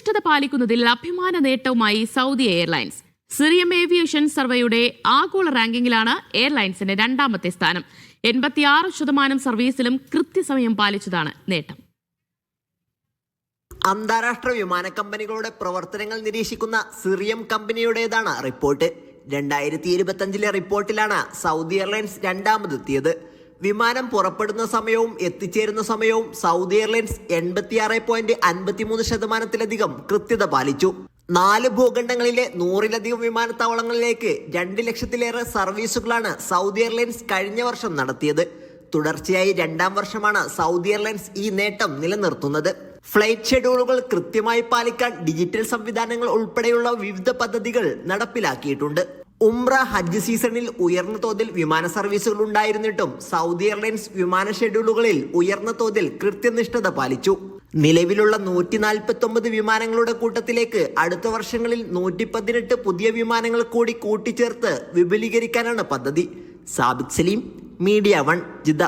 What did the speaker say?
കൃത്യനിഷ്ഠത പാലിക്കുന്നതിൽ അഭിമാന നേട്ടവുമായി Saudi airlines. Cerium aviation സർവേയുടെ ആഗോള റാങ്കിങ്ങിലാണ് എയർലൈൻസിന്റെ രണ്ടാമത്തെ സ്ഥാനം. 86% സർവീസിലും കൃത്യസമയം പാലിച്ചതാണ് നേട്ടം. അന്താരാഷ്ട്ര വിമാന കമ്പനികളുടെ പ്രവർത്തനങ്ങൾ നിരീക്ഷിക്കുന്ന സിറിയം കമ്പനിയുടേതാണ് റിപ്പോർട്ട്. 2025 റിപ്പോർട്ടിലാണ് സൗദി എയർലൈൻസ് രണ്ടാമതെത്തിയത്. വിമാനം പുറപ്പെടുന്ന സമയവും എത്തിച്ചേരുന്ന സമയവും സൗദി എയർലൈൻസ് 86.53% കൃത്യത പാലിച്ചു. 4 ഭൂഖണ്ഡങ്ങളിലെ 100-ലധികം വിമാനത്താവളങ്ങളിലേക്ക് 2 ലക്ഷത്തിലേറെ സർവീസുകളാണ് സൗദി എയർലൈൻസ് കഴിഞ്ഞ വർഷം നടത്തിയത്. തുടർച്ചയായി 2ാം വർഷമാണ് സൗദി എയർലൈൻസ് ഈ നേട്ടം നിലനിർത്തുന്നത്. ഫ്ലൈറ്റ് ഷെഡ്യൂളുകൾ കൃത്യമായി പാലിക്കാൻ ഡിജിറ്റൽ സംവിധാനങ്ങൾ ഉൾപ്പെടെയുള്ള വിവിധ പദ്ധതികൾ നടപ്പിലാക്കിയിട്ടുണ്ട്. ഉംറ, ഹജ്ജ് സീസണിൽ ഉയർന്ന തോതിൽ വിമാന സർവീസുകൾ ഉണ്ടായിരുന്നിട്ടും സൗദി എയർലൈൻസ് വിമാന ഷെഡ്യൂളുകളിൽ ഉയർന്ന തോതിൽ കൃത്യനിഷ്ഠത പാലിച്ചു. നിലവിലുള്ള 149 വിമാനങ്ങളുടെ കൂട്ടത്തിലേക്ക് അടുത്ത വർഷങ്ങളിൽ 118 പുതിയ വിമാനങ്ങൾ കൂടി കൂട്ടിച്ചേർത്ത് വിപുലീകരിക്കാനാണ് പദ്ധതി. Sabith Saleem, media 1, Jeddah.